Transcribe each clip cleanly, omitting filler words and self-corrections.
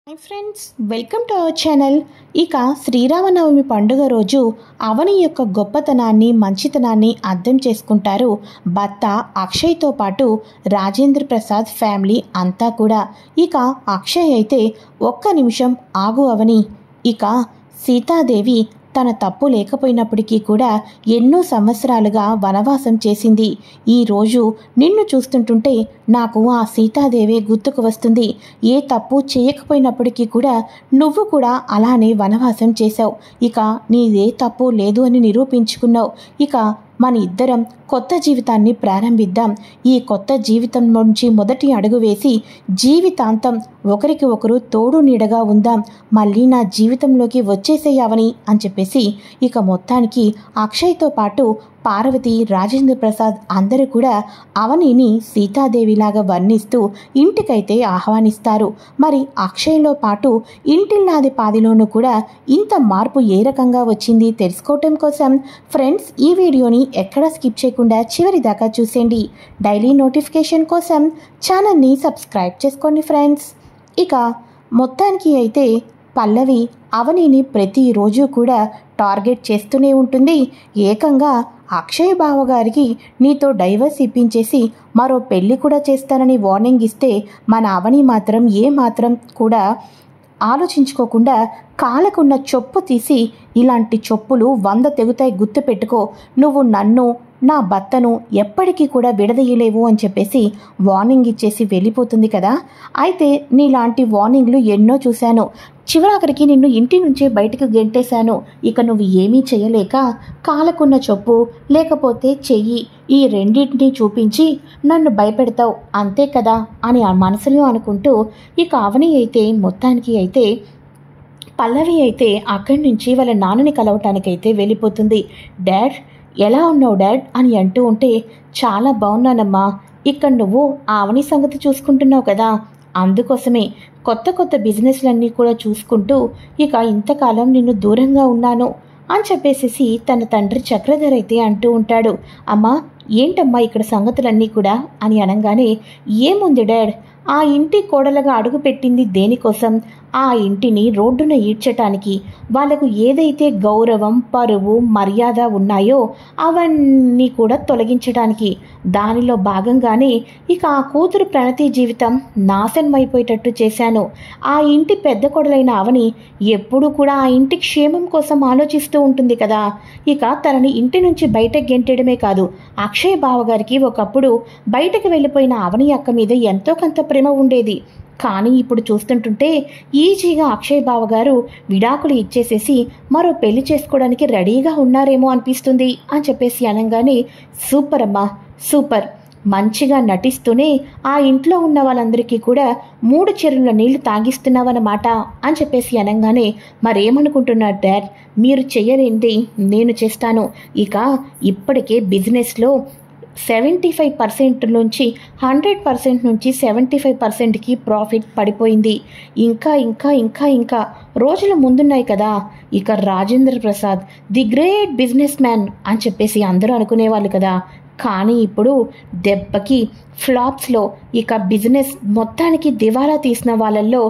Hi friends, welcome to our channel. ఇక శ్రీరామనవమి పండుగ రోజు అవని యొక్క గొప్పతనాన్ని మంచితనాన్ని అర్థం చేసుకుంటారు భర్త అక్షయ్తో పాటు రాజేంద్ర ప్రసాద్ ఫ్యామిలీ అంతా కూడా. ఇక అక్షయ్ అయితే ఒక్క నిమిషం ఆగు అవని, ఇక సీతాదేవి తన తప్పు లేకపోయినప్పటికీ కూడా ఎన్నో సంవత్సరాలుగా వనవాసం చేసింది. ఈరోజు నిన్ను చూస్తుంటుంటే నాకు ఆ సీతాదేవే గుర్తుకు వస్తుంది. ఏ తప్పు చేయకపోయినప్పటికీ కూడా నువ్వు కూడా అలానే వనవాసం చేశావు. ఇక నీదే తప్పు లేదు అని నిరూపించుకున్నావు. ఇక మన ఇద్దరం కొత్త జీవితాన్ని ప్రారంభిద్దాం. ఈ కొత్త జీవితం నుంచి మొదటి అడుగు వేసి జీవితాంతం ఒకరికి ఒకరు తోడు నీడగా ఉందాం. మళ్ళీ నా జీవితంలోకి వచ్చేసేయవని అని చెప్పేసి ఇక మొత్తానికి అక్షయ్తో పాటు పార్వతి, రాజేంద్ర ప్రసాద్ అందరూ కూడా అవనిని సీతాదేవిలాగా వర్ణిస్తూ ఇంటికైతే ఆహ్వానిస్తారు. మరి అక్షయ్లో పాటు ఇంటిల్లాది పాదిలోనూ కూడా ఇంత మార్పు ఏ రకంగా వచ్చింది తెలుసుకోవటం కోసం ఫ్రెండ్స్ ఈ వీడియోని ఎక్కడా స్కిప్ చేయకుండా చివరి దాకా చూసేయండి. డైలీ నోటిఫికేషన్ కోసం ఛానల్ని సబ్స్క్రైబ్ చేసుకోండి ఫ్రెండ్స్. ఇక మొత్తానికి అయితే పల్లవి అవనిని ప్రతిరోజు కూడా టార్గెట్ చేస్తూనే ఉంటుంది. ఏకంగా అక్షయ్ బావగారికి నీతో డైవర్స్ ఇప్పించేసి మరో పెళ్లి కూడా చేస్తానని వార్నింగ్ ఇస్తే మన అవని మాత్రం ఏమాత్రం కూడా ఆలోచించుకోకుండా కాలకున్న చొప్పు తీసి, ఇలాంటి చొప్పులు 100 తెగుతాయి, గుర్తుపెట్టుకో, నువ్వు నన్ను నా భర్తను ఎప్పటికీ కూడా విడదీయలేవు అని చెప్పేసి వార్నింగ్ ఇచ్చేసి వెళ్ళిపోతుంది కదా. అయితే నీలాంటి వార్నింగ్లు ఎన్నో చూశాను. చివరాఖరికి నిన్ను ఇంటి నుంచే బయటకు గెంటేశాను. ఇక నువ్వు ఏమీ చేయలేక కాలకున్న చొప్పు లేకపోతే చెయ్యి, ఈ రెండింటినీ చూపించి నన్ను భయపెడతావు అంతే కదా అని ఆ మనసులో అనుకుంటూ ఇక అవని అయితే మొత్తానికి అయితే పల్లవి అయితే అక్కడి నుంచి వాళ్ళ నాన్నని కలవటానికైతే వెళ్ళిపోతుంది. డాడ్, ఎలా ఉన్నావు డాడ్ అని అంటూ ఉంటే, చాలా బాగున్నానమ్మా. ఇక్కడ నువ్వు ఆవని సంగతి చూసుకుంటున్నావు కదా, అందుకోసమే కొత్త కొత్త బిజినెస్లన్నీ కూడా చూసుకుంటూ ఇక ఇంతకాలం నిన్ను దూరంగా ఉన్నాను అని చెప్పేసి తన తండ్రి చక్రధర్ అయితే అంటూ ఉంటాడు. అమ్మా, ఏంటమ్మా ఇక్కడ సంగతులన్నీ కూడా అని అనగానే, ఏముంది డాడ్, ఆ ఇంటి కోడలుగా అడుగుపెట్టింది దేనికోసం? ఆ ఇంటిని రోడ్డున ఈడ్చటానికి. వాళ్లకు ఏదైతే గౌరవం, పరువు, మర్యాద ఉన్నాయో అవన్నీ కూడా తొలగించడానికి. దానిలో భాగంగానే ఇక ఆ కూతురు ప్రణతి జీవితం నాశనమైపోయేటట్టు చేశాను. ఆ ఇంటి పెద్ద కొడలైన అవని ఎప్పుడూ కూడా ఆ ఇంటి క్షేమం కోసం ఆలోచిస్తూ ఉంటుంది కదా. ఇక తనని ఇంటి నుంచి బయటకు గెంటేయడమే కాదు, అక్షయ్ బావగారికి ఒకప్పుడు బయటకు వెళ్ళిపోయిన అవని అక్క మీద ఎంతో కొంత ప్రేమ ఉండేది. కానీ ఇప్పుడు చూస్తుంటుంటే ఈజీగా అక్షయ్ బావగారు విడాకులు ఇచ్చేసేసి మరో పెళ్లి చేసుకోవడానికి రెడీగా ఉన్నారేమో అనిపిస్తుంది అని చెప్పేసి అనగానే, సూపర్ అమ్మా, సూపర్, మంచిగా నటిస్తూనే ఆ ఇంట్లో ఉన్న వాళ్ళందరికీ కూడా 3 చెరువుల నీళ్లు తాగిస్తున్నావన్నమాట అని చెప్పేసి అనగానే, మరేమనుకుంటున్నారు డాడ్, మీరు చెయ్యలేంది నేను చేస్తాను. ఇక ఇప్పటికే బిజినెస్లో 75% నుంచి 100% నుంచి 75%కి ప్రాఫిట్ పడిపోయింది. ఇంకా ఇంకా ఇంకా ఇంకా రోజులు ముందున్నాయి కదా. ఇక Rajendra Prasad the great business man అని చెప్పేసి అందరూ అనుకునేవాళ్ళు కదా. కానీ ఇప్పుడు దెబ్బకి ఫ్లాప్స్లో ఇక బిజినెస్ మొత్తానికి దివాలా తీసిన వాళ్ళల్లో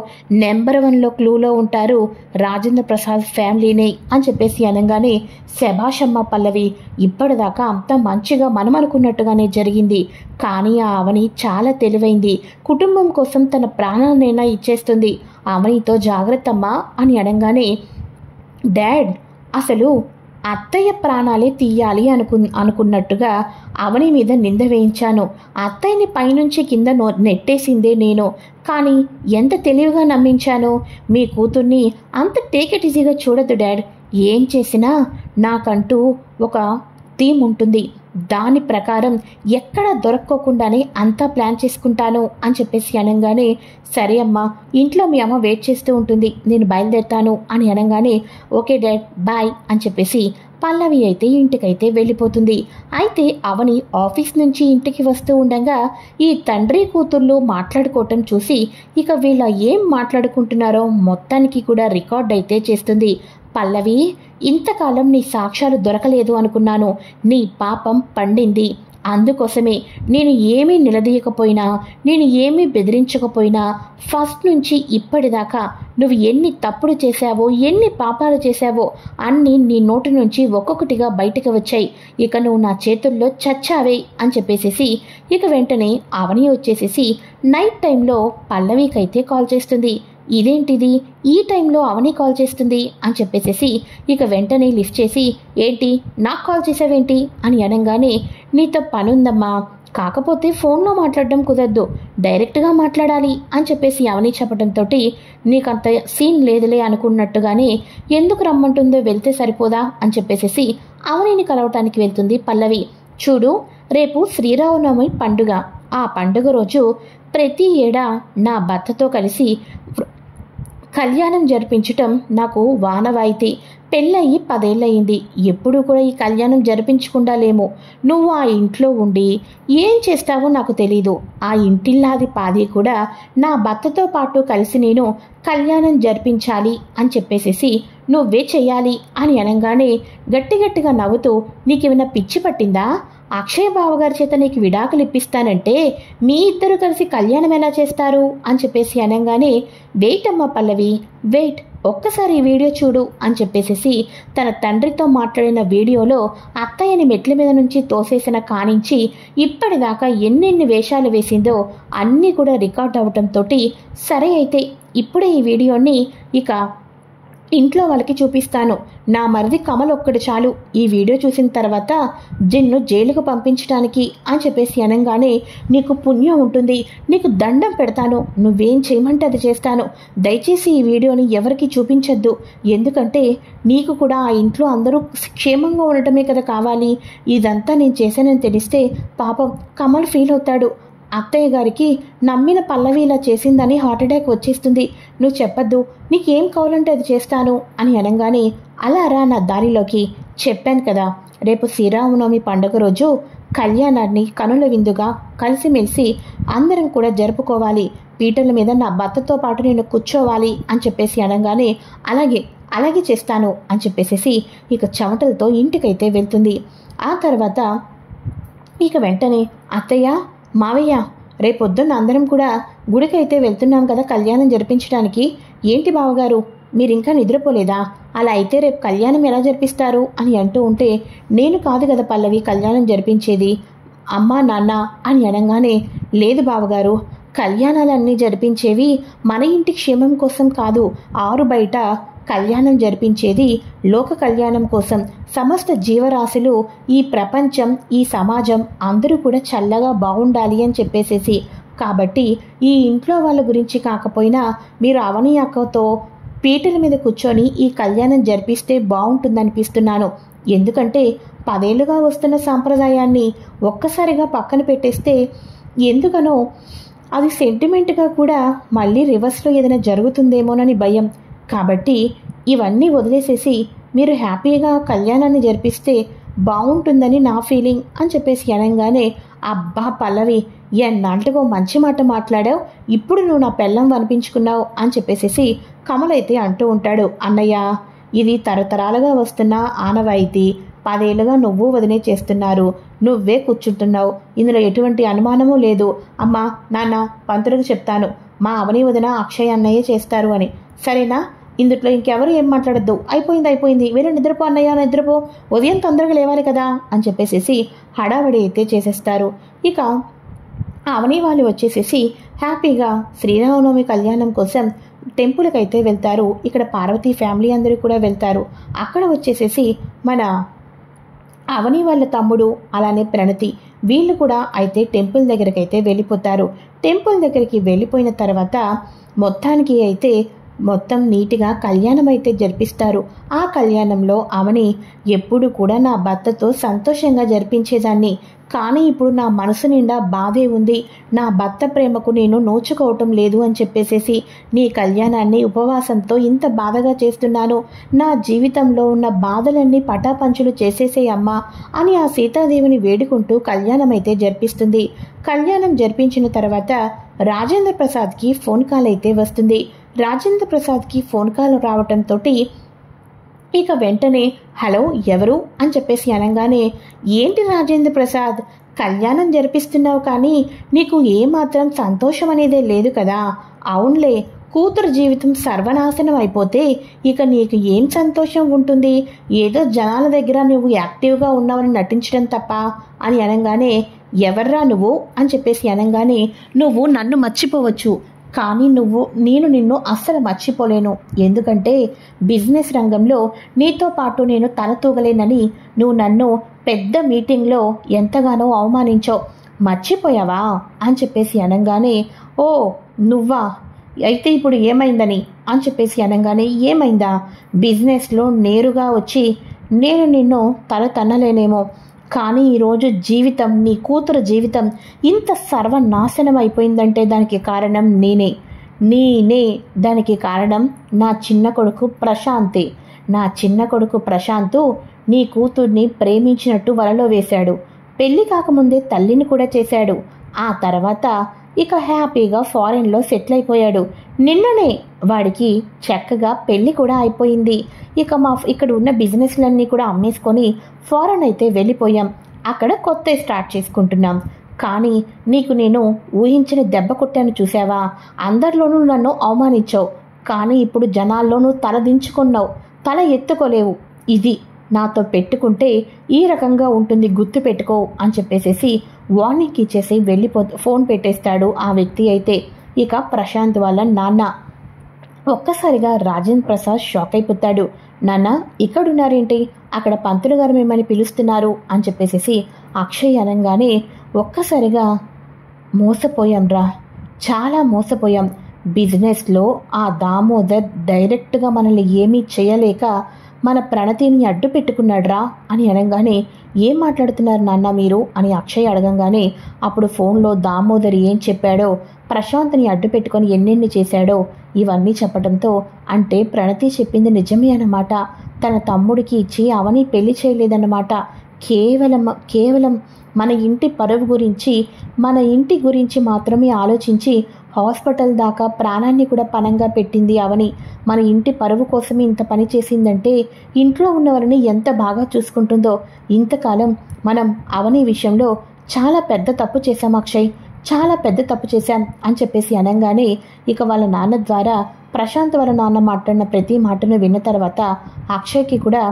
నెంబర్ 1లో క్లూలో ఉంటారు రాజేంద్ర ప్రసాద్ ఫ్యామిలీనే అని చెప్పేసి అనగానే, శభాషమ్మ పల్లవి, ఇప్పటిదాకా అంతా మంచిగా మనం అనుకున్నట్టుగానే జరిగింది. కానీ ఆ అవని చాలా తెలివైంది. కుటుంబం కోసం తన ప్రాణాలనైనా ఇచ్చేస్తుంది. అవనితో జాగ్రత్తమ్మా అని అనగానే, డాడ్, అసలు అత్తయ్య ప్రాణాలే తీయాలి అనుకున్నట్టుగా అవని మీద నింద వేయించాను. అత్తయ్యని పైనుంచి కింద నెట్టేసిందే నేను. కానీ ఎంత తెలివిగా నమ్మించాను. మీ కూతుర్ని అంత టేక్ ఇట్ ఈజీగా చూడదు డాడ్. ఏం చేసినా నాకంటూ ఒక థీమ్ ఉంటుంది. దాని ప్రకారం ఎక్కడ దొరక్కోకుండానే అంతా ప్లాన్ చేసుకుంటాను అని చెప్పేసి అనగానే, సరే అమ్మా, ఇంట్లో మీ అమ్మ వెయిట్ చేస్తూ ఉంటుంది, నేను బయలుదేరుతాను అని అనగానే, ఓకే డాడ్, బాయ్ అని చెప్పేసి పల్లవి అయితే ఇంటికైతే వెళ్ళిపోతుంది. అయితే అవని ఆఫీస్ నుంచి ఇంటికి వస్తూ ఉండగా ఈ తండ్రి కూతుర్లు మాట్లాడుకోవటం చూసి ఇక వీళ్ళ ఏం మాట్లాడుకుంటున్నారో మొత్తానికి కూడా రికార్డ్ అయితే చేస్తుంది. పల్లవి, ఇంతకాలం నీ సాక్ష్యాలు దొరకలేదు అనుకున్నాను. నీ పాపం పండింది. అందుకోసమే నేను ఏమీ నిలదీయకపోయినా, నేను ఏమీ బెదిరించకపోయినా ఫస్ట్ నుంచి ఇప్పటిదాకా నువ్వు ఎన్ని తప్పులు చేశావో, ఎన్ని పాపాలు చేశావో అన్నీ నీ నోటి నుంచి ఒక్కొక్కటిగా బయటకు వచ్చాయి. ఇక నువ్వు నా చేతుల్లో చచ్చావే అని చెప్పేసేసి ఇక వెంటనే అవని వచ్చేసేసి నైట్ టైంలో పల్లవికైతే కాల్ చేస్తుంది. ఇదేంటిది, ఈ టైంలో అవని కాల్ చేస్తుంది అని చెప్పేసేసి ఇక వెంటనే లిఫ్ట్ చేసి, ఏంటి నాకు కాల్ చేసావేంటి అని అనగానే, నీతో పనుందమ్మా, కాకపోతే ఫోన్లో మాట్లాడడం కుదరదు, డైరెక్ట్గా మాట్లాడాలి అని చెప్పేసి అవని చెప్పడంతో, నీకంత సీన్ లేదులే అనుకున్నట్టుగానే ఎందుకు రమ్మంటుందో వెళ్తే సరిపోదా అని చెప్పేసేసి అవనిని కలవటానికి వెళ్తుంది పల్లవి. చూడు, రేపు శ్రీరామనవమి పండుగ. ఆ పండుగ రోజు ప్రతి ఏడా నా భర్తతో కలిసి కళ్యాణం జరిపించటం నాకు వానవాయితీ. పెళ్ళయి 10 ఏళ్ళయింది, ఎప్పుడు కూడా ఈ కళ్యాణం జరిపించకుండా లేము. నువ్వు ఆ ఇంట్లో ఉండి ఏం చేస్తావో నాకు తెలీదు. ఆ ఇంటిల్లాది పాది కూడా నా భర్తతో పాటు కలిసి నేను కళ్యాణం జరిపించాలి అని చెప్పేసేసి నువ్వే చెయ్యాలి అని అనగానే గట్టిగట్టిగా నవ్వుతూ, నీకేమైనా పిచ్చి పట్టిందా? అక్షయ్ బావగారి చేత నీకు విడాకులు ఇప్పిస్తానంటే మీ ఇద్దరు కలిసి కళ్యాణం ఎలా చేస్తారు అని చెప్పేసి అనగానే, వెయిట్ అమ్మ పల్లవి, వెయిట్, ఒక్కసారి ఈ వీడియో చూడు అని చెప్పేసేసి తన తండ్రితో మాట్లాడిన వీడియోలో అత్తయ్యని మెట్ల మీద నుంచి తోసేసిన కానించి ఇప్పటిదాకా ఎన్నెన్ని వేషాలు వేసిందో అన్నీ కూడా రికార్డ్ అవటంతో, సరే అయితే ఇప్పుడే ఈ వీడియోని ఇక ఇంట్లో వాళ్ళకి చూపిస్తాను. నా మరిది కమల్ ఒక్కడు చాలు ఈ వీడియో చూసిన తర్వాత జిన్ను జైలుకు పంపించడానికి అని చెప్పేసి అనగానే, నీకు పుణ్యం ఉంటుంది, నీకు దండం పెడతాను, నువ్వేం చేయమంటే అది చేస్తాను. దయచేసి ఈ వీడియోని ఎవరికి చూపించొద్దు, ఎందుకంటే నీకు కూడా ఆ ఇంట్లో అందరూ క్షేమంగా ఉండటమే కదా కావాలి. ఇదంతా నేను చేశానని తెలిస్తే పాపం కమల్ ఫీల్ అవుతాడు. అత్తయ్య గారికి నమ్మిన పల్లవి ఇలా చేసిందని హార్ట్అటాక్ వచ్చేస్తుంది. నువ్వు చెప్పద్దు, నీకేం కావాలంటే అది చేస్తాను అని అనగానే, అలా రా నా దారిలోకి, చెప్పాను కదా రేపు శ్రీరామనవమి పండుగ రోజు కళ్యాణాన్ని కనుల విందుగా కలిసిమెలిసి అందరం కూడా జరుపుకోవాలి. పీటల మీద నా భర్తతో పాటు నేను కూర్చోవాలి అని చెప్పేసి అనగానే, అలాగే అలాగే చేస్తాను అని చెప్పేసేసి ఇక చెమటలతో ఇంటికైతే వెళ్తుంది. ఆ తర్వాత ఇక వెంటనే, అత్తయ్య, మావయ్య, రేపొద్దున్న అందరం కూడా గుడికైతే వెళ్తున్నాం కదా కళ్యాణం జరిపించడానికి. ఏంటి బావగారు, మీరింకా నిద్రపోలేదా? అలా అయితే రేపు కళ్యాణం ఎలా జరిపిస్తారు అని అంటూ ఉంటే, నేను కాదు కదా పల్లవి కళ్యాణం జరిపించేది, అమ్మా నాన్న అని అనగానే, లేదు బావగారు, కళ్యాణాలన్నీ జరిపించేవి మన ఇంటి క్షేమం కోసం కాదు, ఆరు బయట కళ్యాణం జరిపించేది లోక కళ్యాణం కోసం. సమస్త జీవరాశులు, ఈ ప్రపంచం, ఈ సమాజం అందరూ కూడా చల్లగా బాగుండాలి అని చెప్పేసేసి. కాబట్టి ఈ ఇంట్లో వాళ్ళ గురించి కాకపోయినా మీరు అవని అక్కతో పీటల మీద కూర్చొని ఈ కళ్యాణం జరిపిస్తే బాగుంటుందనిపిస్తున్నాను. ఎందుకంటే 10 ఏళ్ళుగా వస్తున్న సాంప్రదాయాన్ని ఒక్కసారిగా పక్కన పెట్టేస్తే ఎందుకనో అది సెంటిమెంట్గా కూడా మళ్ళీ రివర్స్లో ఏదైనా జరుగుతుందేమోనని భయం. కాబట్టి ఇవన్నీ వదిలేసేసి మీరు హ్యాపీగా కళ్యాణాన్ని జరిపిస్తే బాగుంటుందని నా ఫీలింగ్ అని చెప్పేసి అనగానే, అబ్బా పల్లవి, ఎన్నాళ్ళకో మంచి మాట మాట్లాడావు, ఇప్పుడు నువ్వు నా పెళ్ళం అనిపించుకున్నావు అని చెప్పేసేసి కమల్ అయితే అంటూ ఉంటాడు. అన్నయ్య, ఇది తరతరాలుగా వస్తున్న ఆనవాయితీ, 10 ఏళ్ళుగా నువ్వు వదిలే చేస్తున్నారు, నువ్వే కూర్చుంటున్నావు, ఇందులో ఎటువంటి అనుమానమూ లేదు. అమ్మా నాన్న, పంతులకు చెప్తాను, మా అవని వదిన అక్షయ్ అన్నయ్య చేస్తారు అని, సరేనా? ఇందులో ఇంకెవరు ఏం మాట్లాడద్దు, అయిపోయింది, వేరే నిద్రపో అన్నయ్య, నిద్రపో, ఉదయం తొందరగా లేవాలి కదా అని చెప్పేసేసి హడావడి అయితే చేసేస్తారు. ఇక అవని వాళ్ళు వచ్చేసేసి హ్యాపీగా శ్రీరామనవమి కళ్యాణం కోసం టెంపుల్కి అయితే వెళ్తారు. ఇక్కడ పార్వతీ ఫ్యామిలీ అందరూ కూడా వెళ్తారు. అక్కడ వచ్చేసేసి మన అవని వాళ్ళ తమ్ముడు అలానే ప్రణతి వీళ్ళు కూడా అయితే టెంపుల్ దగ్గరికి అయితే వెళ్ళిపోతారు. టెంపుల్ దగ్గరికి వెళ్ళిపోయిన తర్వాత మొత్తానికి అయితే మొత్తం నీట్గా కళ్యాణం అయితే జరిపిస్తారు. ఆ కళ్యాణంలో అవని ఎప్పుడు కూడా నా భర్తతో సంతోషంగా జరిపించేదాన్ని, కానీ ఇప్పుడు నా మనసు నిండా బాధే ఉంది, నా భర్త ప్రేమకు నేను నోచుకోవటం లేదు అని చెప్పేసేసి నీ కళ్యాణాన్ని ఉపవాసంతో ఇంత బాధగా చేస్తున్నాను, నా జీవితంలో ఉన్న బాధలన్నీ పటాపంచులు చేసేసే అమ్మా అని ఆ సీతాదేవిని వేడుకుంటూ కళ్యాణం అయితే జరిపిస్తుంది. కళ్యాణం జరిపించిన తర్వాత రాజేంద్ర ప్రసాద్కి ఫోన్ కాల్ అయితే వస్తుంది. రాజేంద్ర ప్రసాద్కి ఫోన్ కాల్ రావటంతో ఇక వెంటనే హలో ఎవరు అని చెప్పేసి అనగానే, ఏంటి రాజేంద్ర ప్రసాద్, కళ్యాణం జరిపిస్తున్నావు కానీ నీకు ఏమాత్రం సంతోషం అనేదే లేదు కదా? అవునులే, కూతురు జీవితం సర్వనాశనం అయిపోతే ఇక నీకు ఏం సంతోషం ఉంటుంది? ఏదో జనాల దగ్గర నువ్వు యాక్టివ్గా ఉన్నావని నటించడం తప్ప అని అనగానే, ఎవర్రా నువ్వు అని చెప్పేసి అనగానే, నువ్వు నన్ను మర్చిపోవచ్చు, కానీ నేను నిన్ను అస్సలు మర్చిపోలేను. ఎందుకంటే బిజినెస్ రంగంలో నీతో పాటు నేను తలతూగలేనని నువ్వు నన్ను పెద్ద మీటింగ్లో ఎంతగానో అవమానించావు, మర్చిపోయావా అని చెప్పేసి అనగానే, ఓ నువ్వా, అయితే ఇప్పుడు ఏమైందని అని చెప్పేసి అనగానే, ఏమైందా? బిజినెస్లో నేరుగా వచ్చి నేను నిన్ను తల తన్నలేనేమో, కానీ ఈరోజు జీవితం, నీ కూతురు జీవితం ఇంత సర్వనాశనం అయిపోయిందంటే దానికి కారణం నేనే. దానికి కారణం నా చిన్న కొడుకు ప్రశాంతే. నా చిన్న కొడుకు ప్రశాంతు నీ కూతుర్ని ప్రేమించినట్టు వలలో వేశాడు. పెళ్లి కాకముందే తల్లిని కూడా చేశాడు. ఆ తర్వాత ఇక హ్యాపీగా ఫారెన్లో సెటిల్ అయిపోయాడు. నిన్ననే వాడికి చక్కగా పెళ్లి కూడా అయిపోయింది. ఇక ఇక్కడ ఉన్న బిజినెస్లన్నీ కూడా అమ్మేసుకొని ఫారెన్ అయితే వెళ్ళిపోయాం. అక్కడ కొత్త స్టార్ట్ చేసుకుంటున్నాం. కానీ నీకు నేను ఊహించిన దెబ్బ కొట్టాను చూసావా? అందరిలోనూ నన్ను అవమానించావు, కానీ ఇప్పుడు జనాల్లోనూ తల దించుకున్నావు, తల ఎత్తుకోలేవు. ఇది నాతో పెట్టుకుంటే ఈ రకంగా ఉంటుంది, గుర్తు పెట్టుకో అని చెప్పేసేసి వార్నింగ్ ఇచ్చేసి ఫోన్ పెట్టేస్తాడు ఆ వ్యక్తి. అయితే ఇక ప్రశాంత్ వాళ్ళ నాన్న ఒక్కసారిగా రాజేంద్ర ప్రసాద్ షాక్ అయిపోతాడు. నాన్న ఇక్కడున్నారేంటి? అక్కడ పంతులు గారు మిమ్మల్ని పిలుస్తున్నారు అని చెప్పేసేసి అక్షయ్ అనగానే, ఒక్కసారిగా మోసపోయాంరా, చాలా మోసపోయాం. బిజినెస్లో ఆ దామోదర్ డైరెక్ట్గా మనల్ని ఏమీ చేయలేక మన ప్రణతిని అడ్డు పెట్టుకున్నాడ్రా అని అనగానే, ఏం మాట్లాడుతున్నారు నాన్న మీరు అని అక్షయ్ అడగంగానే, అప్పుడు ఫోన్లో దామోదర్ ఏం చెప్పాడో, ప్రశాంత్ని అడ్డు పెట్టుకొని ఎన్నెన్ని చేశాడో ఇవన్నీ చెప్పడంతో, అంటే ప్రణతి చెప్పింది నిజమే అన్నమాట. తన తమ్ముడికి ఇచ్చి అవని పెళ్లి చేయలేదన్నమాట. కేవలం మన ఇంటి పరువు గురించి, మన ఇంటి గురించి మాత్రమే ఆలోచించి హాస్పిటల్ దాకా ప్రాణాన్ని కూడా పణంగా పెట్టింది అవని. మన ఇంటి పరువు కోసమే ఇంత పని చేసిందంటే ఇంట్లో ఉన్నవారిని ఎంత బాగా చూసుకుంటుందో. ఇంతకాలం మనం అవని విషయంలో చాలా పెద్ద తప్పు చేశాం అక్షయ్, చాలా పెద్ద తప్పు చేశాం అని చెప్పేసి అనగానే, ఇక వాళ్ళ నాన్న ద్వారా ప్రశాంత్ వాళ్ళ నాన్న మాట్లాడిన ప్రతి మాటను విన్న తర్వాత అక్షయ్కి కూడా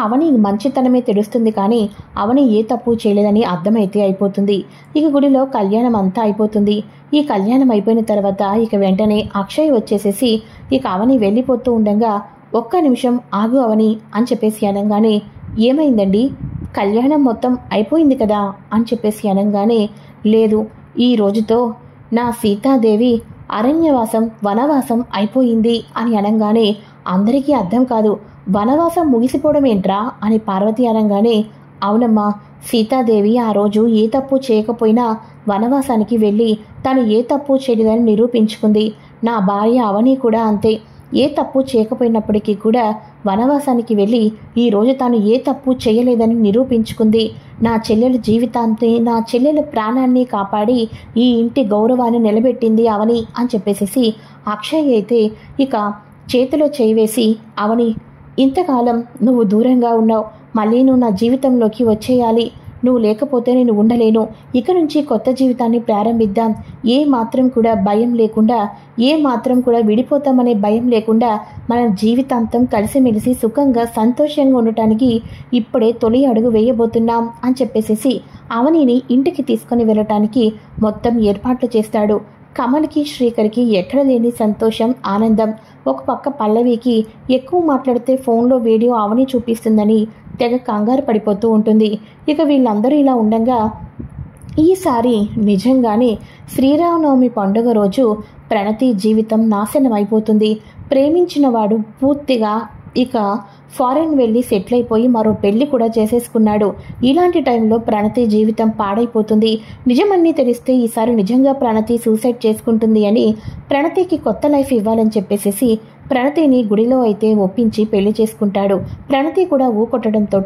అవని మంచితనమే తెలుస్తుంది, కానీ అవని ఏ తప్పు చేయలేదని అర్థమైతే అయిపోతుంది. ఇక గుడిలో కళ్యాణం అంతా అయిపోతుంది. ఈ కళ్యాణం అయిపోయిన తర్వాత ఇక వెంటనే అక్షయ్ వచ్చేసేసి ఇక అవని వెళ్ళిపోతూ ఉండగా, ఒక్క నిమిషం ఆగు అవని అని చెప్పేసి అనగానే, ఏమైందండి? కళ్యాణం మొత్తం అయిపోయింది కదా అని చెప్పేసి అనగానే, లేదు, ఈ రోజుతో నా సీతాదేవి అరణ్యవాసం, వనవాసం అయిపోయింది అని అనగానే, అందరికీ అర్థం కాదు, వనవాసం ముగిసిపోవడం ఏంట్రా అని పార్వతి అనగానే, అవునమ్మా, సీతాదేవి ఆ రోజు ఏ తప్పు చేయకపోయినా వనవాసానికి వెళ్ళి తను ఏ తప్పు చేయలేదని నిరూపించుకుంది. నా భార్య అవని కూడా అంతే, ఏ తప్పు చేయకపోయినప్పటికీ కూడా వనవాసానికి వెళ్ళి ఈరోజు తాను ఏ తప్పు చేయలేదని నిరూపించుకుంది. నా చెల్లెల జీవితాన్ని, నా చెల్లెల ప్రాణాన్ని కాపాడి ఈ ఇంటి గౌరవాన్ని నిలబెట్టింది అవని అని చెప్పేసి అక్షయ్ అయితే ఇక చేతిలో చేయి వేసి, అవని ఇంతకాలం నువ్వు దూరంగా ఉన్నావు, మళ్ళీ నువ్వు నా జీవితంలోకి వచ్చేయాలి, నువ్వు లేకపోతే నేను ఉండలేను, ఇక నుంచి కొత్త జీవితాన్ని ప్రారంభిద్దాం, ఏ మాత్రం కూడా భయం లేకుండా, ఏ మాత్రం కూడా విడిపోతామనే భయం లేకుండా మన జీవితాంతం కలిసిమెలిసి సుఖంగా సంతోషంగా ఉండటానికి ఇప్పుడే తొలి అడుగు వేయబోతున్నాం అని చెప్పేసి అవనిని ఇంటికి తీసుకొని వెళ్ళటానికి మొత్తం ఏర్పాట్లు చేస్తాడు. కమల్కి శ్రీకర్కి ఎక్కడ లేని సంతోషం, ఆనందం. ఒక పక్క పల్లవికి ఎక్కువ మాట్లాడితే ఫోన్లో వీడియో అవని చూపిస్తుందని తెగ కంగారు పడిపోతూ ఉంటుంది. ఇక వీళ్ళందరూ ఇలా ఉండగా ఈసారి నిజంగానే శ్రీరామనవమి పండుగ రోజు ప్రణతి జీవితం నాశనం అయిపోతుంది. ప్రేమించిన వాడు పూర్తిగా ఇక ఫారెన్ వెళ్ళి సెటిల్ అయిపోయి మరో పెళ్లి కూడా చేసేసుకున్నాడు. ఇలాంటి టైంలో ప్రణతి జీవితం పాడైపోతుంది. నిజమన్నీ తెలిస్తే ఈసారి నిజంగా ప్రణతి సూసైడ్ చేసుకుంటుంది అని ప్రణతికి కొత్త లైఫ్ ఇవ్వాలని చెప్పేసి ప్రణతిని గుడిలో అయితే ఒప్పించి పెళ్లి చేసుకుంటాడు. ప్రణతి కూడా ఊకొట్టడంతో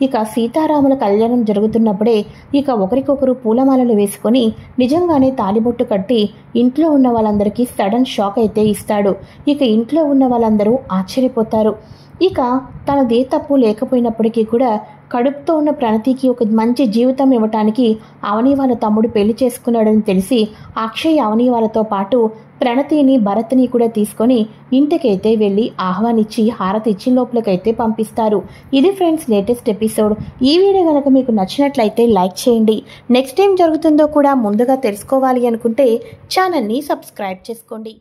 ఇక సీతారాముల కళ్యాణం జరుగుతున్నప్పుడే ఇక ఒకరికొకరు పూలమాలలు వేసుకొని నిజంగానే తాలిబొట్టు కట్టి ఇంట్లో ఉన్న వాళ్ళందరికీ సడన్ షాక్ అయితే ఇస్తాడు. ఇక ఇంట్లో ఉన్న వాళ్ళందరూ ఆశ్చర్యపోతారు. ఇక తనదే తప్పు లేకపోయినప్పటికీ కూడా కడుపుతో ఉన్న ప్రణతికి ఒక మంచి జీవితం ఇవ్వటానికి అవని వాళ్ళ తమ్ముడు పెళ్లి చేసుకున్నాడని తెలిసి అక్షయ్ అవని వాళ్ళతో పాటు ప్రణతిని భరత్ని కూడా తీసుకొని ఇంటికైతే వెళ్ళి ఆహ్వానించి హారతి ఇచ్చి లోపలికైతే పంపిస్తారు. ఇది ఫ్రెండ్స్ లేటెస్ట్ ఎపిసోడ్. ఈ వీడియో కనుక మీకు నచ్చినట్లయితే లైక్ చేయండి. నెక్స్ట్ ఏం జరుగుతుందో కూడా ముందుగా తెలుసుకోవాలి అనుకుంటే ఛానల్ని సబ్స్క్రైబ్ చేసుకోండి.